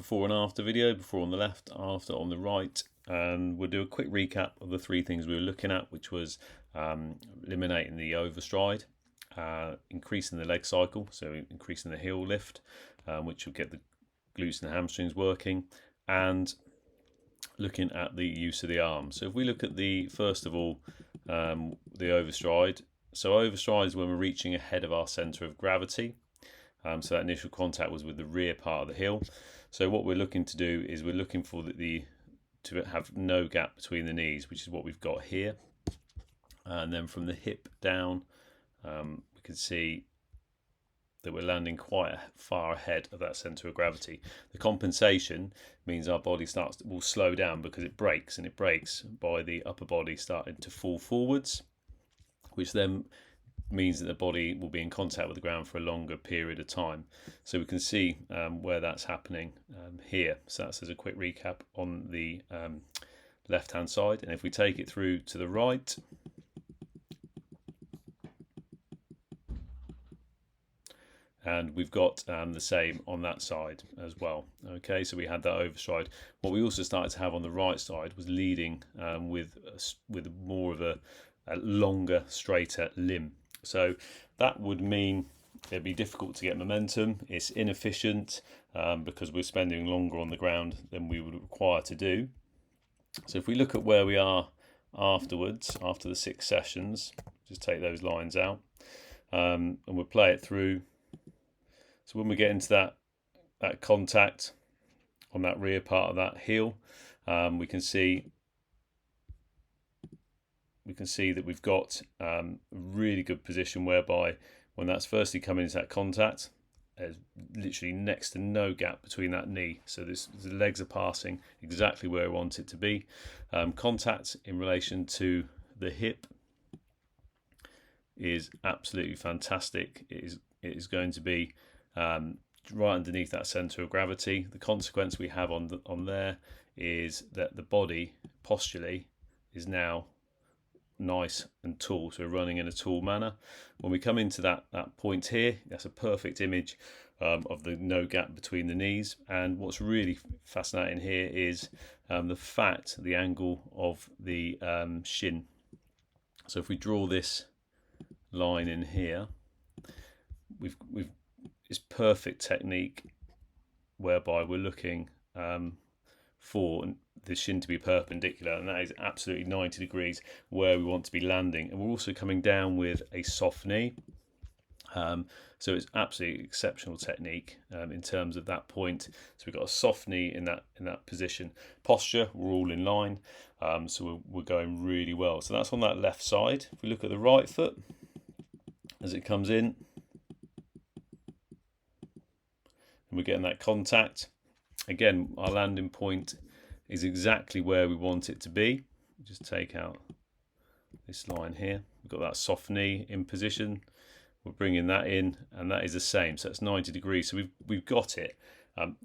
before and after video, before on the left, after on the right, and we'll do a quick recap of the three things we were looking at, which was eliminating the overstride, increasing the leg cycle, so increasing the heel lift, which will get the glutes and the hamstrings working, and looking at the use of the arms. So if we look at the, first of all, the overstride. So overstride is when we're reaching ahead of our centre of gravity. So that initial contact was with the rear part of the heel. So what we're looking to do is we're looking for to have no gap between the knees, which is what we've got here. And then from the hip down, we can see that we're landing quite far ahead of that centre of gravity. The compensation means our body will slow down because it breaks, and it breaks by the upper body starting to fall forwards, which then means that the body will be in contact with the ground for a longer period of time. So we can see where that's happening here. So that's as a quick recap on the left hand side. And if we take it through to the right, and we've got the same on that side as well. Okay, so we had that overstride. What we also started to have on the right side was leading with more of a longer, straighter limb. So that would mean it'd be difficult to get momentum. It's inefficient because we're spending longer on the ground than we would require to do. So if we look at where we are afterwards, after the 6 sessions, just take those lines out, and we'll play it through. So when we get into that contact on that rear part of that heel, we can see that we've got a really good position whereby when that's firstly coming into that contact, there's literally next to no gap between that knee. So the legs are passing exactly where I want it to be. Contact in relation to the hip is absolutely fantastic. It is going to be right underneath that centre of gravity. The consequence we have on there is that the body posturally is now nice and tall, so running in a tall manner. When we come into that point here, that's a perfect image of the no gap between the knees. And what's really fascinating here is the angle of the shin. So if we draw this line in here, we've it's perfect technique whereby we're looking for the shin to be perpendicular, and that is absolutely 90 degrees where we want to be landing. And we're also coming down with a soft knee, so it's absolutely exceptional technique in terms of that point. So we've got a soft knee in that position. Posture, we're all in line, so we're going really well. So that's on that left side. If we look at the right foot as it comes in, and we're getting that contact. Again, our landing point is exactly where we want it to be. Just take out this line here. We've got that soft knee in position. We're bringing that in, and that is the same. So it's 90 degrees. So we've got it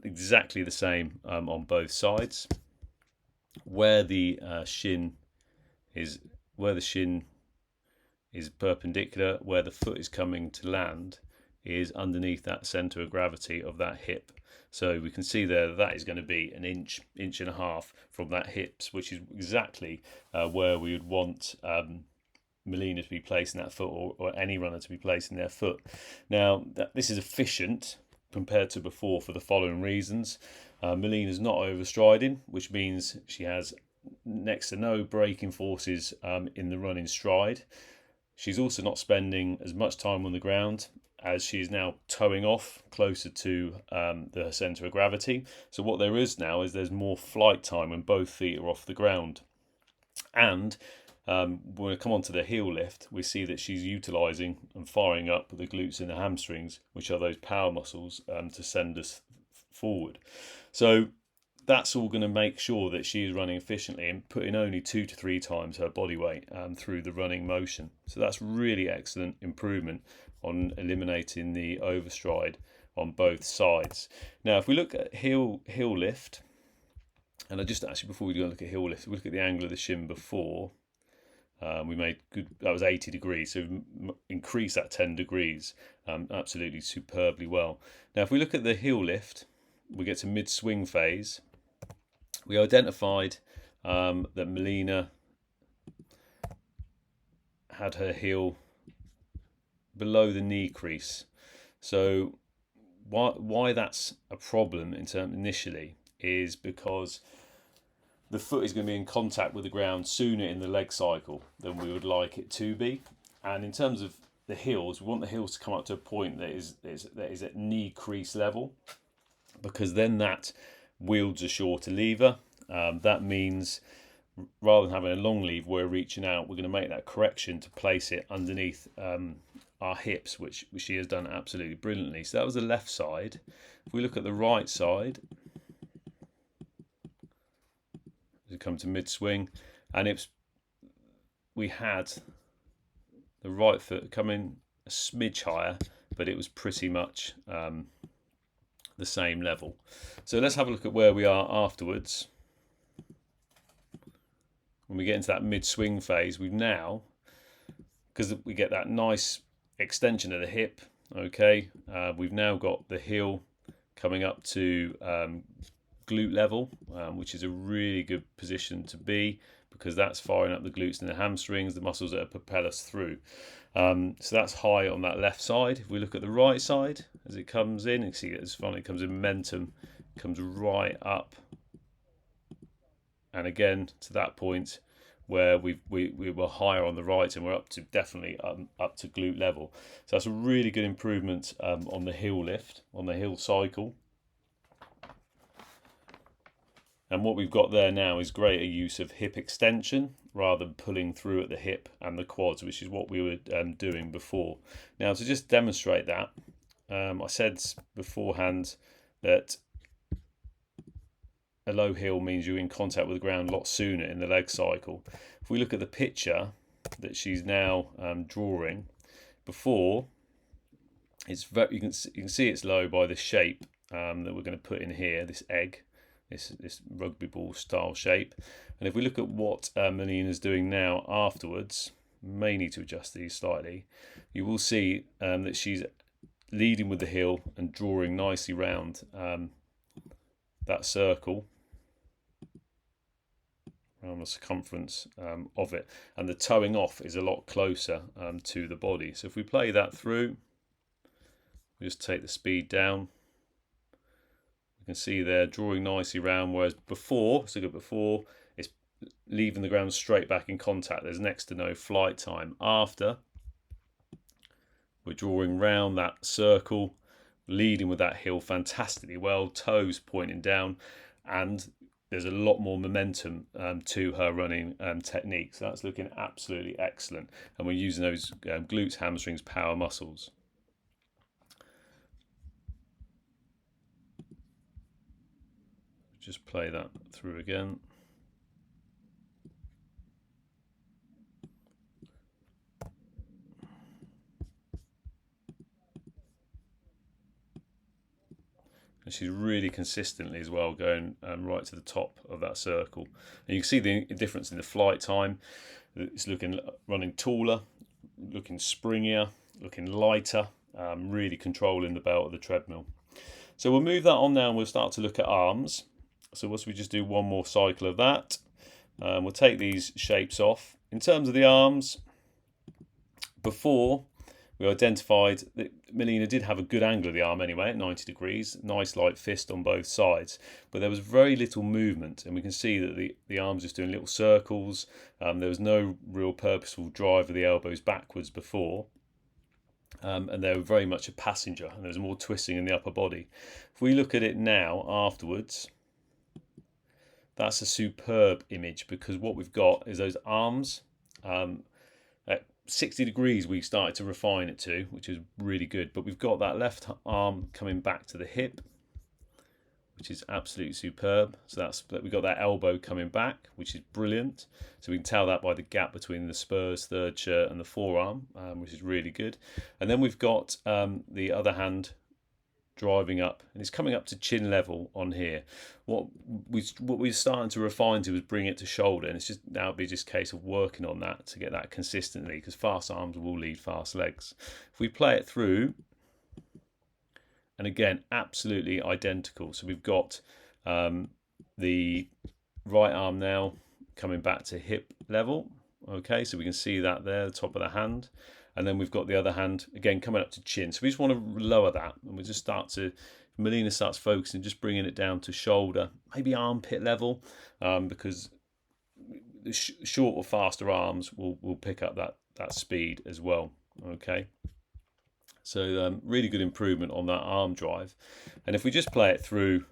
exactly the same on both sides. Where the shin is perpendicular, where the foot is coming to land is underneath that centre of gravity of that hip. So we can see there that is going to be an inch and a half from that hips, which is exactly where we would want Melina to be placing that foot, or any runner to be placing their foot. Now, this is efficient compared to before for the following reasons. Melina's not overstriding, which means she has next to no braking forces in the running stride. She's also not spending as much time on the ground, as she is now towing off closer to the centre of gravity. So what there is now is there's more flight time when both feet are off the ground. And when we come on to the heel lift, we see that she's utilising and firing up the glutes and the hamstrings, which are those power muscles to send us forward. So that's all going to make sure that she is running efficiently and putting only 2 to 3 times her body weight through the running motion. So that's really excellent improvement on eliminating the overstride on both sides. Now, if we look at heel lift, and before we go and look at heel lift, we look at the angle of the shin before. We made that was 80 degrees, so increase that 10 degrees absolutely superbly well. Now, if we look at the heel lift, we get to mid-swing phase, we identified that Melina had her heel below the knee crease. So why that's a problem in terms initially is because the foot is going to be in contact with the ground sooner in the leg cycle than we would like it to be. And in terms of the heels, we want the heels to come up to a point that is at knee crease level, because then that wields a shorter lever. That means rather than having a long lever, we're reaching out, we're going to make that correction to place it underneath our hips, which she has done absolutely brilliantly. So that was the left side. If we look at the right side, we come to mid swing, and we had the right foot coming a smidge higher, but it was pretty much the same level. So let's have a look at where we are afterwards. When we get into that mid swing phase, we've now, because we get that nice extension of the hip, okay, we've now got the heel coming up to glute level, which is a really good position to be, because that's firing up the glutes and the hamstrings, the muscles that propel us through. So that's high on that left side. If we look at the right side, as it comes in, you can see it's funny, it comes in momentum, comes right up, and again to that point where we were higher on the right, and we're up to definitely up to glute level. So that's a really good improvement on the heel lift, on the heel cycle. And what we've got there now is greater use of hip extension rather than pulling through at the hip and the quads, which is what we were doing before. Now, to just demonstrate that, I said beforehand that a low heel means you're in contact with the ground a lot sooner in the leg cycle. If we look at the picture that she's now drawing, before, it's very, you can see it's low by the shape that we're going to put in here, this egg, this rugby ball style shape. And if we look at what Melina's doing now afterwards, may need to adjust these slightly, you will see that she's leading with the heel and drawing nicely round that circle around the circumference of it, and the toeing off is a lot closer to the body. So if we play that through, we just take the speed down, you can see there drawing nicely round, whereas before, so good before, it's leaving the ground straight back in contact. There's next to no flight time. After, we're drawing round that circle, leading with that heel fantastically well, toes pointing down, and there's a lot more momentum to her running technique. So that's looking absolutely excellent. And we're using those glutes, hamstrings, power muscles. Just play that through again. And she's really consistently as well going right to the top of that circle. And you can see the difference in the flight time. It's running taller, looking springier, looking lighter, really controlling the belt of the treadmill. So we'll move that on now, and we'll start to look at arms. So once we just do one more cycle of that, we'll take these shapes off. In terms of the arms, before, we identified that Melina did have a good angle of the arm anyway, at 90 degrees, nice light fist on both sides, but there was very little movement, and we can see that the arm's just doing little circles. There was no real purposeful drive of the elbows backwards before, and they were very much a passenger, and there was more twisting in the upper body. If we look at it now afterwards, that's a superb image, because what we've got is those arms at 60 degrees we started to refine it to, which is really good, but we've got that left arm coming back to the hip, which is absolutely superb. So we've got that elbow coming back, which is brilliant. So we can tell that by the gap between the Spurs third shirt and the forearm, which is really good. And then we've got the other hand driving up, and it's coming up to chin level on here. What we're starting to refine to is bring it to shoulder, and it's just now be just a case of working on that to get that consistently, because fast arms will lead fast legs. If we play it through, And again, absolutely identical. So we've got the right arm now coming back to hip level. Okay, so we can see that there, the top of the hand. And then we've got the other hand, again, coming up to chin. So we just want to lower that. And we just start to, Melina starts focusing, just bringing it down to shoulder, maybe armpit level, because the short or faster arms will pick up that speed as well. Okay. So really good improvement on that arm drive. And if we just play it through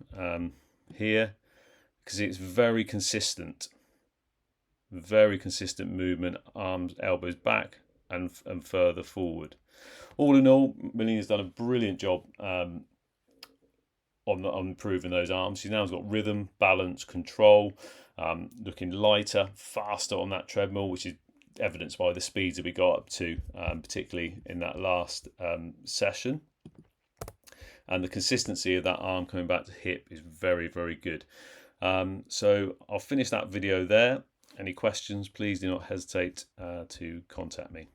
here, because it's very consistent movement, arms, elbows back and further forward. All in all, Melina's done a brilliant job on improving those arms. She's now got rhythm, balance, control, looking lighter, faster on that treadmill, which is evidenced by the speeds that we got up to, particularly in that last session. And the consistency of that arm coming back to hip is very, very good. So I'll finish that video there. Any questions, please do not hesitate to contact me.